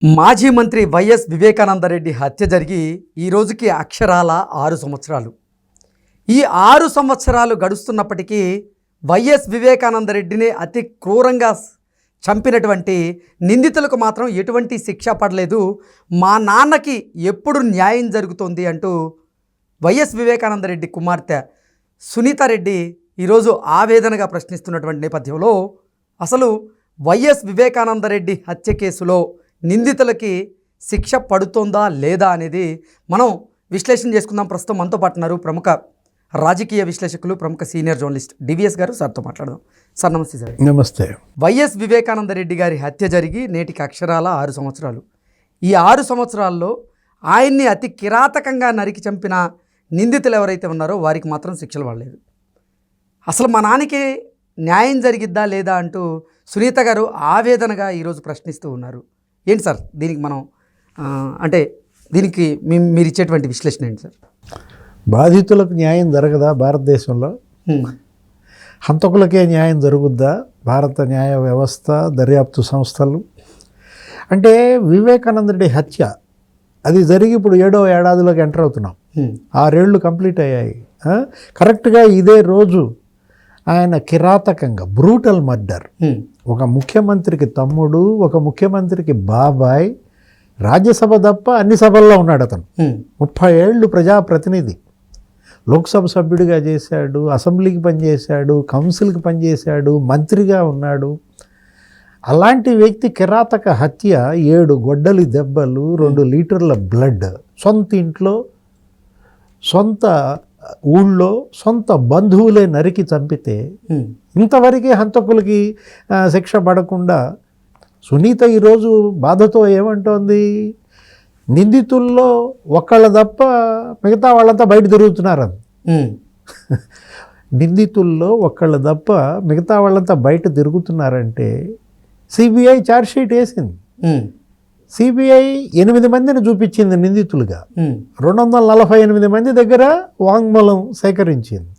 మాజీ మంత్రి వైఎస్ వివేకానందరెడ్డి హత్య జరిగి ఈ రోజుకి అక్షరాల 6 సంవత్సరాలు. ఈ 6 సంవత్సరాలు గడుస్తున్నప్పటికీ వైఎస్ వివేకానందరెడ్డిని అతి క్రూరంగా చంపినటువంటి నిందితులకు మాత్రం ఎటువంటి శిక్ష పడలేదు. మా నాన్నకి ఎప్పుడు న్యాయం జరుగుతుంది అంటూ వైఎస్ వివేకానందరెడ్డి కుమార్తె సునీతారెడ్డి ఈరోజు ఆవేదనగా ప్రశ్నిస్తున్నటువంటి నేపథ్యంలో అసలు వైఎస్ వివేకానందరెడ్డి హత్య కేసులో నిందితులకి శిక్ష పడుతుందా లేదా అనేది మనం విశ్లేషణ చేసుకుందాం. ప్రస్తుతం మనతో పాటున్నారు ప్రముఖ రాజకీయ విశ్లేషకులు, ప్రముఖ సీనియర్ జర్నలిస్ట్ డివిఎస్ గారు. సార్తో మాట్లాడదాం. సార్ నమస్తే. సార్ నమస్తే. వైఎస్ వివేకానందరెడ్డి గారి హత్య జరిగి నేటికి అక్షరాల 6 సంవత్సరాలు. ఈ 6 సంవత్సరాల్లో ఆయన్ని అతి కిరాతకంగా నరికి చంపిన నిందితులు ఎవరైతే ఉన్నారో వారికి మాత్రం శిక్షలు పడలేదు. అసలు మా నాన్నకి న్యాయం జరిగిద్దా లేదా అంటూ సునీత గారు ఆవేదనగా ఈరోజు ప్రశ్నిస్తూ ఉన్నారు. ఏంటి సార్ దీనికి మనం దీనికి మీరు ఇచ్చేటువంటి విశ్లేషణ ఏంటి సార్? బాధితులకు న్యాయం జరగదా భారతదేశంలో? హంతకులకే న్యాయం జరుగుద్దా భారత న్యాయ వ్యవస్థ, దర్యాప్తు సంస్థలు? అంటే వివేకానందరెడ్డి హత్య అది జరిగి ఇప్పుడు 7వ ఏడాదిలోకి ఎంటర్ అవుతున్నాం. 6 ఏళ్ళు కంప్లీట్ అయ్యాయి. కరెక్ట్గా ఇదే రోజు ఆయన కిరాతకంగా బ్రూటల్ మర్డర్, ఒక ముఖ్యమంత్రికి తమ్ముడు, ఒక ముఖ్యమంత్రికి బాబాయ్, రాజ్యసభ తప్ప అన్ని సభల్లో ఉన్నాడు అతను. 30 ఏళ్ళు ప్రజాప్రతినిధి, లోక్సభ సభ్యుడిగా చేశాడు, అసెంబ్లీకి పనిచేశాడు, కౌన్సిల్కి పనిచేశాడు, మంత్రిగా ఉన్నాడు. అలాంటి వ్యక్తి కిరాతక హత్య, 7 గొడ్డలి దెబ్బలు, 2 లీటర్ల బ్లడ్, సొంత ఇంట్లో, సొంత ఊళ్ళో, సొంత బంధువులే నరికి చంపితే ఇంతవరకే హంతకులకి శిక్ష పడకుండా సునీత ఈరోజు బాధతో ఏమంటోంది? నిందితుల్లో ఒక్కళ్ళ తప్ప మిగతా వాళ్ళంతా బయట తిరుగుతున్నారు. నిందితుల్లో ఒక్కళ్ళ తప్ప మిగతా వాళ్ళంతా బయట తిరుగుతున్నారంటే సిబిఐ ఛార్జ్షీట్ వేసింది. సిబిఐ 8 మందిని చూపించింది నిందితులుగా. 248 మంది దగ్గర వాంగ్మూలం సేకరించింది.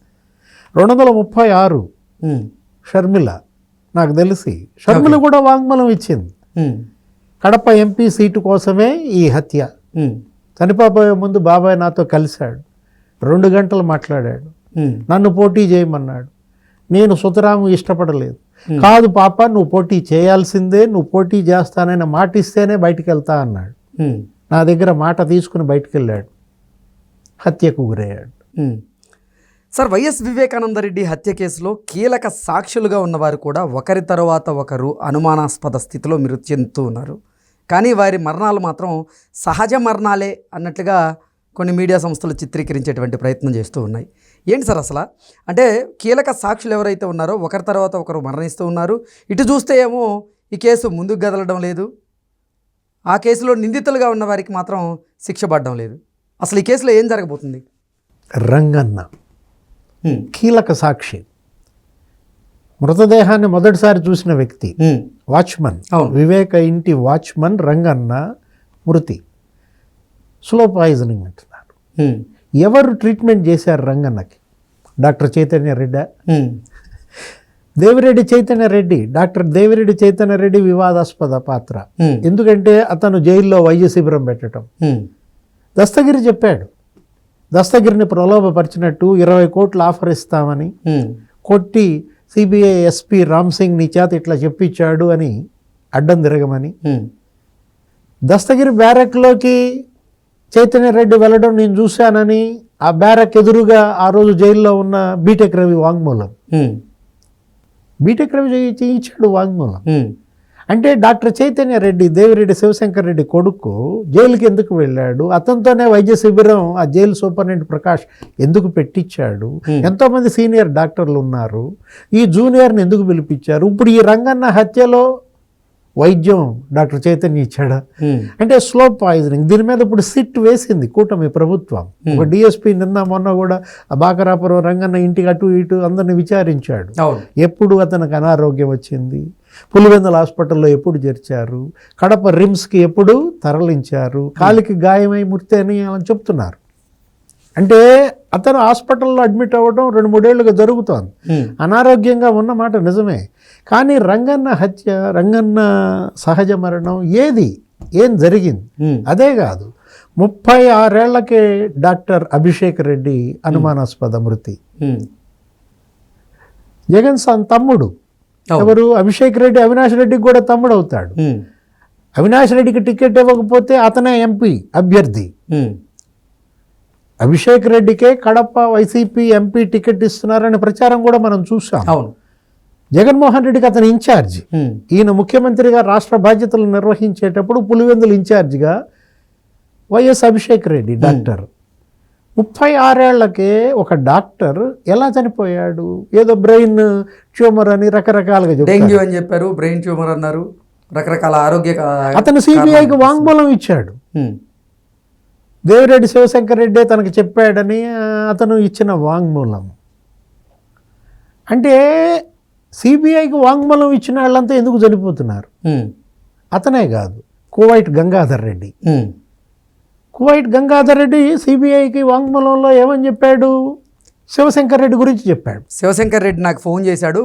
236 షర్మిల, నాకు తెలిసి షర్మిల కూడా వాంగ్మూలం ఇచ్చింది. కడప ఎంపీ సీటు కోసమే ఈ హత్య. చనిపోయే ముందు బాబాయ్ నాతో కలిశాడు, 2 గంటలు మాట్లాడాడు, నన్ను పోటీ చేయమన్నాడు. నేను సుతరాము ఇష్టపడలేదు. కాదు పాప, నువ్వు పోటీ చేయాల్సిందే, నువ్వు పోటీ చేస్తానని మాట ఇస్తేనే బయటికి వెళ్తా అన్నాడు. నా దగ్గర మాట తీసుకుని బయటికి వెళ్ళాడు, హత్యకు గురయ్యాడు. సార్, వైఎస్ వివేకానందరెడ్డి హత్య కేసులో కీలక సాక్షులుగా ఉన్నవారు కూడా ఒకరి తర్వాత ఒకరు అనుమానాస్పద స్థితిలో మృతి చెందుతూ ఉన్నారు. కానీ వారి మరణాలు మాత్రం సహజ మరణాలే అన్నట్లుగా కొన్ని మీడియా సంస్థలు చిత్రీకరించేటువంటి ప్రయత్నం చేస్తూ ఉన్నాయి. ఏంటి సార్ అసలు? అంటే కీలక సాక్షులు ఎవరైతే ఉన్నారో ఒకరి తర్వాత ఒకరు మరణిస్తూ ఉన్నారు. ఇటు చూస్తే ఏమో ఈ కేసు ముందుకు కదలడం లేదు, ఆ కేసులో నిందితులుగా ఉన్న వారికి మాత్రం శిక్ష పడడం లేదు. అసలు ఈ కేసులో ఏం జరగబోతుంది? రంగన్న కీలక సాక్షి, మృతదేహాన్ని మొదటిసారి చూసిన వ్యక్తి, వాచ్మన్, వివేక ఇంటి వాచ్మన్ రంగన్న మృతి. స్లో పాయిజనింగ్ అంటున్నారు. ఎవరు ట్రీట్మెంట్ చేశారు రంగన్నకి? డాక్టర్ చైతన్య రెడ్డి, దేవిరెడ్డి చైతన్య రెడ్డి. డాక్టర్ దేవిరెడ్డి చైతన్య రెడ్డి వివాదాస్పద పాత్ర. ఎందుకంటే అతను జైల్లో వైద్య శిబిరం పెట్టడం. దస్తగిరి చెప్పాడు, దస్తగిరిని ప్రలోభపరిచినట్టు 20 కోట్లు ఆఫర్ ఇస్తామని కొట్టి సిబిఐ ఎస్పీ రామ్ సింగ్ నీ చేత ఇట్లా చెప్పించాడు అని అడ్డం తిరగమని. దస్తగిరి బ్యారక్లోకి చైతన్య రెడ్డి వెళ్ళడం నేను చూశానని ఆ బ్యారక్ ఎదురుగా ఆ రోజు జైల్లో ఉన్న బీటెక్ రవి వాంగ్మూలం. బీటెక్ రవి చేయించాడు వాంగ్మూలం. అంటే డాక్టర్ చైతన్య రెడ్డి, దేవిరెడ్డి శివశంకర్ రెడ్డి కొడుకు జైలుకి ఎందుకు వెళ్ళాడు? అతనితోనే వైద్య శిబిరం ఆ జైలు సూపరింటెండెంట్ ప్రకాష్ ఎందుకు పెట్టించాడు? ఎంతోమంది సీనియర్ డాక్టర్లు ఉన్నారు, ఈ జూనియర్ని ఎందుకు పిలిపించారు? ఇప్పుడు ఈ రంగన్న హత్యలో వైద్యం డాక్టర్ చైతన్య ఇచ్చాడా? అంటే స్లో పాయిజనింగ్. దీని మీద ఇప్పుడు సిట్ వేసింది కూటమి ప్రభుత్వం. ఒక డిఎస్పీ నిన్న మొన్న కూడా బాకరాపురం రంగన్న ఇంటికి అటు ఇటు అందరిని విచారించాడు. ఎప్పుడు అతనికి అనారోగ్యం వచ్చింది, పులివెందుల హాస్పిటల్లో ఎప్పుడు చేర్చారు, కడప రిమ్స్కి ఎప్పుడు తరలించారు, కాలికి గాయమై మృతి అని చెప్తున్నారు. అంటే అతను హాస్పిటల్లో అడ్మిట్ అవ్వడం 2-3 ఏళ్ళుగా జరుగుతోంది. అనారోగ్యంగా ఉన్న మాట నిజమే, కానీ రంగన్న హత్య, రంగన్న సహజ మరణం ఏది ఏం జరిగింది. అదే కాదు 36 డాక్టర్ అభిషేక్ రెడ్డి అనుమానాస్పద మృతి. జగన్ తమ్ముడు ఎవరు? అభిషేక్ రెడ్డి అవినాష్ రెడ్డికి కూడా తమ్ముడు అవుతాడు. అవినాష్ రెడ్డికి టికెట్ ఇవ్వకపోతే అతనే ఎంపీ అభ్యర్థి. అభిషేక్ రెడ్డికే కడప వైసీపీ ఎంపీ టికెట్ ఇస్తున్నారనే ప్రచారం కూడా మనం చూసాం. జగన్మోహన్ రెడ్డికి అతను ఇన్ఛార్జ్. ఈయన ముఖ్యమంత్రిగా రాష్ట్ర బాధ్యతలు నిర్వహించేటప్పుడు పులివెందులు ఇన్ఛార్జిగా వైఎస్ అభిషేక్ రెడ్డి డాక్టర్. 36 ఒక డాక్టర్ ఎలా చనిపోయాడు? ఏదో బ్రెయిన్ ట్యూమర్ అని రకరకాలుగా డెంగ్యూ అని చెప్పారు, బ్రెయిన్ ట్యూమర్ అన్నారు, రకరకాల ఆరోగ్య. అతను సిబిఐకి వాంగ్మూలం ఇచ్చాడు. దేవిరెడ్డి శివశంకర్ రెడ్డి తనకు చెప్పాడని అతను ఇచ్చిన వాంగ్మూలం. అంటే సిబిఐకి వాంగ్మూలం ఇచ్చిన వాళ్ళంతా ఎందుకు చనిపోతున్నారు? అతనే కాదు, కువైట్ గంగాధర్ రెడ్డి. కువైట్ గంగాధర్ రెడ్డి సిబిఐకి వాంగ్మూలంలో ఏమని చెప్పాడు? శివశంకర్ రెడ్డి గురించి చెప్పాడు. శివశంకర్ రెడ్డి నాకు ఫోన్ చేశాడు,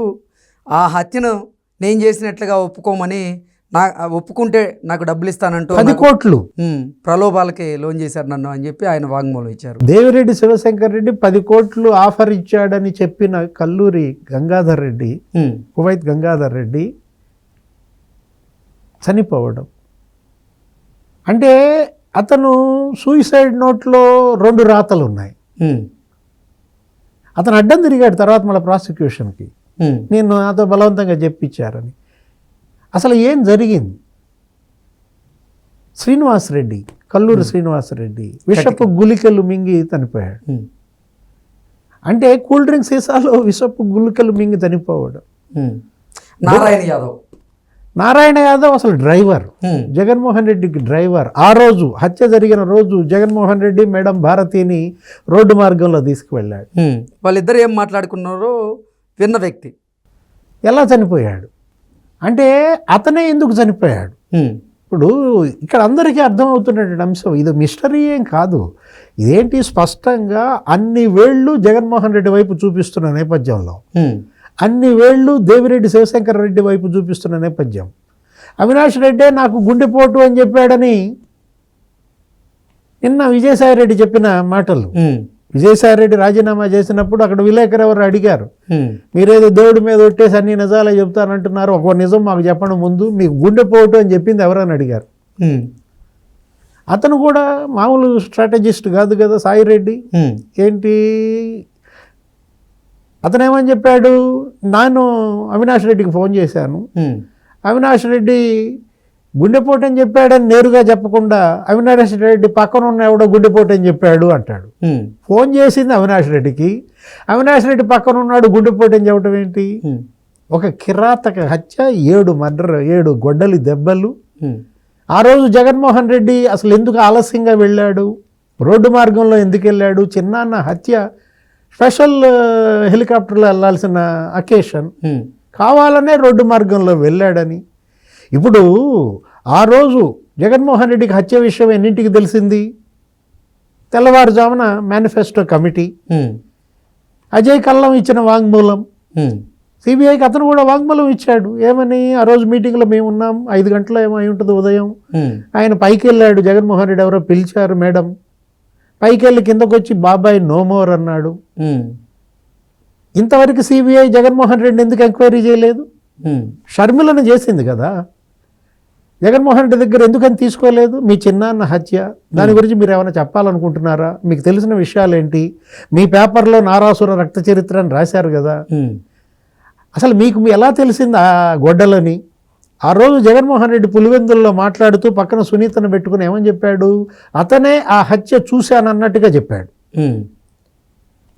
ఆ హత్యను నేను చేసినట్లుగా ఒప్పుకోమని, ఒప్పుకుంటే నాకు డబ్బులు ఇస్తానంటూ 10 కోట్లు ప్రలోభాలకి లోన్ చేశారు నన్ను అని చెప్పి ఆయన వాంగ్మూలం ఇచ్చారు. దేవిరెడ్డి శివశంకర్ రెడ్డి 10 కోట్లు ఆఫర్ ఇచ్చాడని చెప్పిన కల్లూరి గంగాధర్ రెడ్డి, కువైట్ గంగాధర్ రెడ్డి చనిపోవడం అంటే అతను సూయిసైడ్ నోట్లో 2 రాతలు ఉన్నాయి. అతను అడ్డం తిరిగాడు తర్వాత మళ్ళీ ప్రాసిక్యూషన్కి, నేను నాతో బలవంతంగా చెప్పించారని. అసలు ఏం జరిగింది? శ్రీనివాసరెడ్డి, కల్లూరి శ్రీనివాసరెడ్డి విషపు గుళికలు మింగి చనిపోయాడు. అంటే కూల్ డ్రింక్ సీసాలో విషపు గుళికలు మింగి చనిపోవడం. నారాయణ యాదవ్ అసలు డ్రైవర్, జగన్మోహన్ రెడ్డికి డ్రైవర్. ఆ రోజు హత్య జరిగిన రోజు జగన్మోహన్ రెడ్డి మేడం భారతిని రోడ్డు మార్గంలో తీసుకువెళ్ళాడు. వాళ్ళిద్దరు ఏం మాట్లాడుకున్నారో విన్న వ్యక్తి ఎలా చనిపోయాడు అంటే అతనే ఎందుకు చనిపోయాడు? ఇప్పుడు ఇక్కడ అందరికీ అర్థమవుతున్నటువంటి అంశం ఇది మిస్టరీ ఏం కాదు. ఇదేంటి స్పష్టంగా అన్ని వేళ్ళు జగన్మోహన్ రెడ్డి వైపు చూపిస్తున్న నేపథ్యంలో, అన్ని వేళ్ళు దేవిరెడ్డి శివశంకర్ రెడ్డి వైపు చూపిస్తున్న నేపథ్యం, అవినాష్ రెడ్డే నాకు గుండెపోటు అని చెప్పాడని నిన్న విజయసాయిరెడ్డి చెప్పిన మాటలు. విజయసాయిరెడ్డి రాజీనామా చేసినప్పుడు అక్కడ విలేకరు ఎవరు అడిగారు, మీరేదో దేవుడి మీద ఒట్టేసి అన్ని నిజాలే చెప్తానంటున్నారు, ఒక నిజం మాకు చెప్పడం ముందు, మీకు గుండెపోటు అని చెప్పింది ఎవరని అడిగారు. అతను కూడా మామూలు స్ట్రాటజిస్ట్ కాదు కదా సాయిరెడ్డి. ఏంటి అతను ఏమని చెప్పాడు? నేను అవినాష్ రెడ్డికి ఫోన్ చేశాను, అవినాష్ రెడ్డి గుండెపోటు అని చెప్పాడని నేరుగా చెప్పకుండా అవినాష్ రెడ్డి పక్కన ఉన్న ఎవడో గుండెపోటు అని చెప్పాడు అంటాడు. ఫోన్ చేసింది అవినాష్ రెడ్డికి, అవినాష్ రెడ్డి పక్కన ఉన్నాడు గుండెపోటు అని చెప్పడం ఏంటి? ఒక కిరాతక హత్య, 7 మర్డర్, 7 గొడ్డలి దెబ్బలు. ఆ రోజు జగన్మోహన్ రెడ్డి అసలు ఎందుకు ఆలస్యంగా వెళ్ళాడు? రోడ్డు మార్గంలో ఎందుకు వెళ్ళాడు? చిన్నాన్న హత్య, స్పెషల్ హెలికాప్టర్లో వెళ్ళాల్సిన అకేషన్, కావాలనే రోడ్డు మార్గంలో వెళ్ళాడని. ఇప్పుడు ఆ రోజు జగన్మోహన్ రెడ్డికి హత్య విషయం ఎన్నింటికి తెలిసింది? తెల్లవారుజామున మేనిఫెస్టో కమిటీ, అజయ్ కల్లం ఇచ్చిన వాంగ్మూలం, సిబిఐకి అతను కూడా వాంగ్మూలం ఇచ్చాడు. ఏమని? ఆ రోజు మీటింగ్లో మేము ఉన్నాం, 5 గంటల ఏమో అయి ఉంటుంది ఉదయం. ఆయన పైకి వెళ్ళాడు, జగన్మోహన్ రెడ్డి ఎవరో పిలిచారు మేడం, పైకి వెళ్ళి కిందకు వచ్చి బాబాయ్ నో మోర్ అన్నాడు. ఇంతవరకు సిబిఐ జగన్మోహన్ రెడ్డి ఎందుకు ఎంక్వైరీ చేయలేదు? షర్మిలను చేసింది కదా, జగన్మోహన్ రెడ్డి దగ్గర ఎందుకని తీసుకోలేదు? మీ చిన్నాన్న హత్య, దాని గురించి మీరు ఏమైనా చెప్పాలనుకుంటున్నారా? మీకు తెలిసిన విషయాలు ఏంటి? మీ పేపర్లో నారాసుర రక్త చరిత్ర అని రాశారు కదా, అసలు మీకు ఎలా తెలిసింది ఆ గొడ్డలని? ఆ రోజు జగన్మోహన్ రెడ్డి పులివెందుల్లో మాట్లాడుతూ పక్కన సునీతను పెట్టుకుని ఏమని చెప్పాడు? అతనే ఆ హత్య చూశానన్నట్టుగా చెప్పాడు,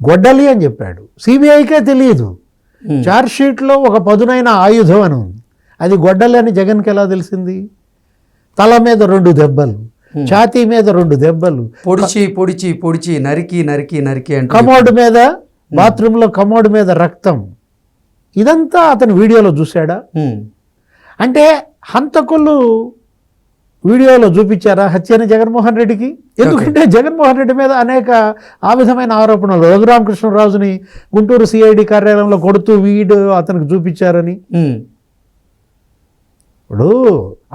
గొడ్డలి అని చెప్పాడు. సిబిఐకే తెలియదు, ఛార్జ్షీట్లో ఒక పదునైన ఆయుధం అని ఉంది, అది గొడ్డలి అని జగన్కి ఎలా తెలిసింది? తల మీద 2 దెబ్బలు, ఛాతీ మీద 2 దెబ్బలు, పొడిచి పొడిచి పొడిచి నరికి నరికి నరికి అంటే కమోడ్ మీద, బాత్రూంలో కమోడ్ మీద రక్తం, ఇదంతా అతను వీడియోలో చూశాడా? అంటే హంతకులు వీడియోలో చూపించారా హత్యని జగన్మోహన్ రెడ్డికి? ఎందుకంటే జగన్మోహన్ రెడ్డి మీద అనేక ఆ విధమైన ఆరోపణలు, రఘురామకృష్ణరాజుని గుంటూరు సిఐడి కార్యాలయంలో కొడుతూ వీడియో అతనికి చూపించారని. ఇప్పుడు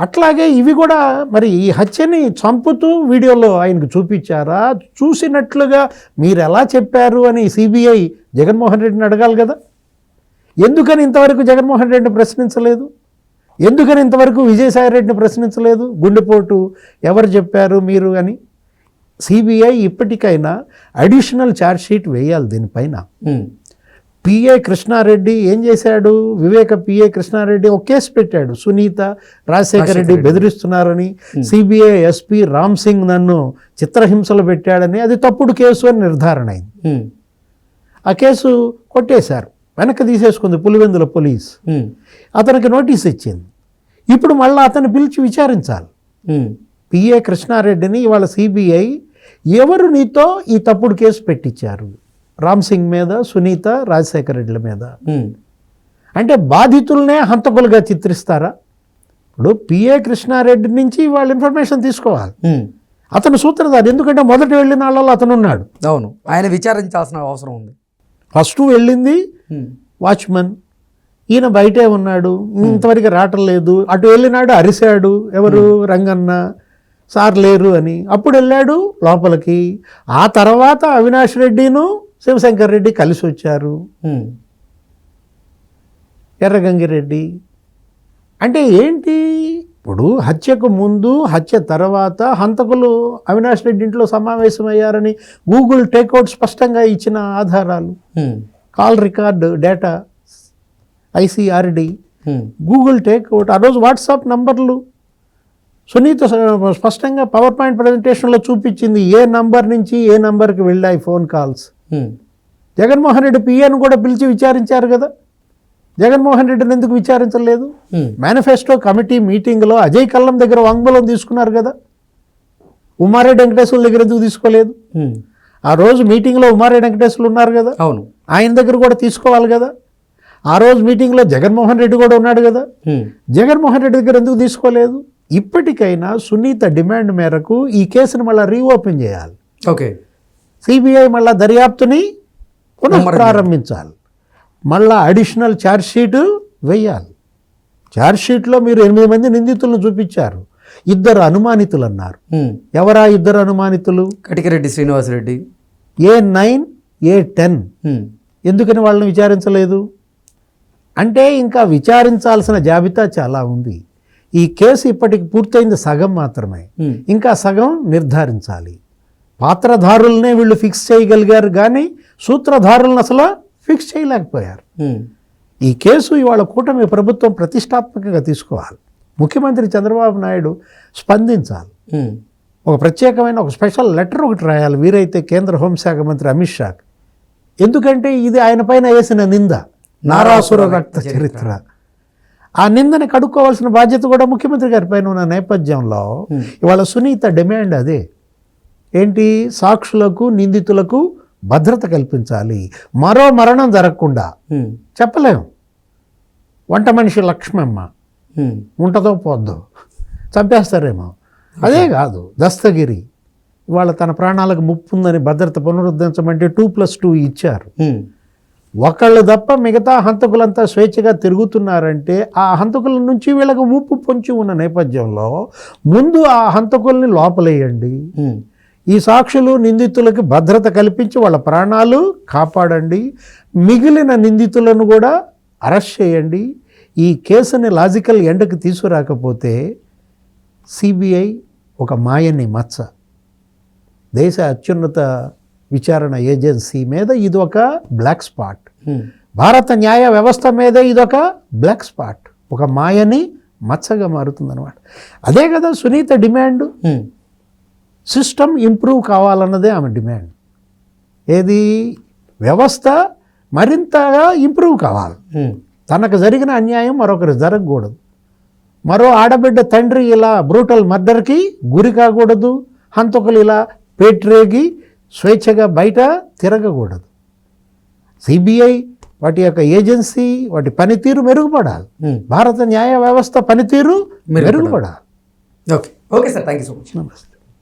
అట్లాగే ఇవి కూడా మరి ఈ హత్యని చంపుతూ వీడియోలో ఆయనకు చూపించారా, చూసినట్లుగా మీరు ఎలా చెప్పారు అని సిబిఐ జగన్మోహన్ రెడ్డిని అడగాలి కదా. ఎందుకని ఇంతవరకు జగన్మోహన్ రెడ్డిని ప్రశ్నించలేదు? ఎందుకని ఇంతవరకు విజయసాయి రెడ్డిని ప్రశ్నించలేదు? గుండెపోటు ఎవరు చెప్పారు మీరు అని. సిబిఐ ఇప్పటికైనా అడిషనల్ ఛార్జ్షీట్ వేయాలి దీనిపైన. పిఏ కృష్ణారెడ్డి ఏం చేశాడు? వివేక పిఏ కృష్ణారెడ్డి ఒక కేసు పెట్టాడు, సునీత రాజశేఖర రెడ్డి బెదిరిస్తున్నారని. సిబిఐ ఎస్పీ రామ్ సింగ్ నన్ను చిత్రహింసలు పెట్టాడని, అది తప్పుడు కేసు అని నిర్ధారణ అయింది. ఆ కేసు కొట్టేశారు, వెనక్కి తీసేసుకుంది పులివెందుల పోలీస్. అతనికి నోటీస్ ఇచ్చింది. ఇప్పుడు మళ్ళీ అతన్ని పిలిచి విచారించాలి. పిఏ కృష్ణారెడ్డిని ఇవాళ సిబిఐ ఎవరు నీతో ఈ తప్పుడు కేసు పెట్టించారు, రామ్ సింగ్ మీద, సునీత, రాజశేఖర రెడ్డిల మీద. అంటే బాధితులనే హంతకులుగా చిత్రిస్తారా? ఇప్పుడు పిఏ కృష్ణారెడ్డి నుంచి వాళ్ళ ఇన్ఫర్మేషన్ తీసుకోవాలి. అతను సూత్రధారి, ఎందుకంటే మొదట వెళ్ళిన వాళ్ళలో అతను ఉన్నాడు. అవును, ఆయన విచారించాల్సిన అవసరం ఉంది. ఫస్ట్ వెళ్ళింది వాచ్మన్, ఈయన బయటే ఉన్నాడు, ఇంతవరకు రావటం లేదు. అటు వెళ్ళినాడు, అరిశాడు, ఎవరు రంగన్న సార్ లేరు అని. అప్పుడు వెళ్ళాడు లోపలికి. ఆ తర్వాత అవినాష్ రెడ్డిను శివశంకర్ రెడ్డి కలిసి వచ్చారు, ఎర్రగంగిరెడ్డి. అంటే ఏంటి, ఇప్పుడు హత్యకు ముందు హత్య తర్వాత హంతకులు అవినాష్ రెడ్డి ఇంట్లో సమావేశమయ్యారని గూగుల్ టేక్అవుట్ స్పష్టంగా ఇచ్చిన ఆధారాలు, call record data, ICRD, Google takeout, ఆ రోజు వాట్సాప్ నంబర్లు. సునీత స్పష్టంగా పవర్ పాయింట్ ప్రజెంటేషన్లో చూపించింది ఏ నంబర్ నుంచి ఏ నంబర్కి వెళ్ళాయి ఫోన్ కాల్స్. జగన్మోహన్ రెడ్డి పిఏను కూడా పిలిచి విచారించారు కదా. జగన్మోహన్ రెడ్డిని ఎందుకు విచారించలేదు? మేనిఫెస్టో కమిటీ మీటింగ్లో అజయ్ కల్లం దగ్గర వాంగ్మూలం తీసుకున్నారు కదా. ఉమారెడ్డి వెంకటేశ్వర్ల దగ్గర ఎందుకు తీసుకోలేదు? ఆ రోజు మీటింగ్లో ఉమారెడ్డి వెంకటేశ్వర్లు ఉన్నారు కదా, అవును, ఆయన దగ్గర కూడా తీసుకోవాలి కదా. ఆ రోజు మీటింగ్లో జగన్మోహన్ రెడ్డి కూడా ఉన్నాడు కదా, జగన్మోహన్ రెడ్డి దగ్గర ఎందుకు తీసుకోలేదు? ఇప్పటికైనా సునీత డిమాండ్ మేరకు ఈ కేసును మళ్ళీ రీఓపెన్ చేయాలి. ఓకే, సిబిఐ మళ్ళీ దర్యాప్తుని పునఃప్రారంభించాలి. మళ్ళా అడిషనల్ ఛార్జ్షీట్ వేయాలి. ఛార్జ్షీట్లో మీరు 8 మంది నిందితులను చూపించారు, 2 అనుమానితులు అన్నారు. ఎవరా 2 అనుమానితులు? Katikareddy Srinivasa Reddy, A9, A10. ఎందుకని వాళ్ళని విచారించలేదు? అంటే ఇంకా విచారించాల్సిన జాబితా చాలా ఉంది. ఈ కేసు ఇప్పటికి పూర్తయింది సగం మాత్రమే, ఇంకా సగం నిర్ధారించాలి. పాత్రధారులనే వీళ్ళు ఫిక్స్ చేయగలిగారు కానీ సూత్రధారులను అసలు ఫిక్స్ చేయలేకపోయారు. ఈ కేసు ఇవాళ కూటమి ప్రభుత్వం ప్రతిష్టాత్మకంగా తీసుకోవాలి. ముఖ్యమంత్రి చంద్రబాబు నాయుడు స్పందించాలి. ఒక ప్రత్యేకమైన ఒక స్పెషల్ లెటర్ ఒకటి రాయాలి వీరైతే కేంద్ర హోంశాఖ మంత్రి అమిత్ షా. ఎందుకంటే ఇది ఆయన పైన వేసిన నింద, నారాసుర రక్త చరిత్ర. ఆ నిందని కడుక్కోవాల్సిన బాధ్యత కూడా ముఖ్యమంత్రి గారి పైన ఉన్న నేపథ్యంలో ఇవాళ సునీత డిమాండ్ అదే. ఏంటి? సాక్షులకు, నిందితులకు భద్రత కల్పించాలి. మరో మరణం జరగకుండా. చెప్పలేము, వంట మనిషి లక్ష్మమ్మ ఉంటదో పోద్దో, చంపేస్తారేమో. అదే కాదు, దస్తగిరి ఇవాళ తన ప్రాణాలకు ముప్పు ఉందని భద్రత పునరుద్ధరించమంటే 2+2 ఇచ్చారు. ఒకళ్ళు తప్ప మిగతా హంతకులంతా స్వేచ్ఛగా తిరుగుతున్నారంటే ఆ హంతకుల నుంచి వీళ్ళకు ముప్పు పొంచి ఉన్న నేపథ్యంలో ముందు ఆ హంతకుల్ని లోపలేయండి. ఈ సాక్షులు, నిందితులకు భద్రత కల్పించి వాళ్ళ ప్రాణాలు కాపాడండి. మిగిలిన నిందితులను కూడా అరెస్ట్ చేయండి. ఈ కేసుని లాజికల్ ఎండ్కి తీసుకురాకపోతే సిబిఐ ఒక మాయని మచ్చ, దేశ అత్యున్నత విచారణ ఏజెన్సీ మీద ఇది ఒక బ్లాక్ స్పాట్, భారత న్యాయ వ్యవస్థ మీద ఇదొక బ్లాక్ స్పాట్, ఒక మాయని మచ్చగా మారుతుందన్నమాట. అదే కదా సునీత డిమాండ్. సిస్టమ్ ఇంప్రూవ్ కావాలన్నదే ఆమె డిమాండ్. ఏది? వ్యవస్థ మరింతగా ఇంప్రూవ్ కావాలి. తనకు జరిగిన అన్యాయం మరొకరు జరగకూడదు. మరో ఆడబిడ్డ తండ్రి ఇలా బ్రూటల్ మర్డర్కి గురి కాకూడదు. హంతకులు ఇలా పేట్రేగి స్వేచ్ఛగా బయట తిరగకూడదు. సిబిఐ వాటి యొక్క ఏజెన్సీ, వాటి పనితీరు మెరుగుపడాలి. భారత న్యాయ వ్యవస్థ పనితీరు మెరుగుపడాలి. Okay, okay sir, thank you so much. నమస్తే.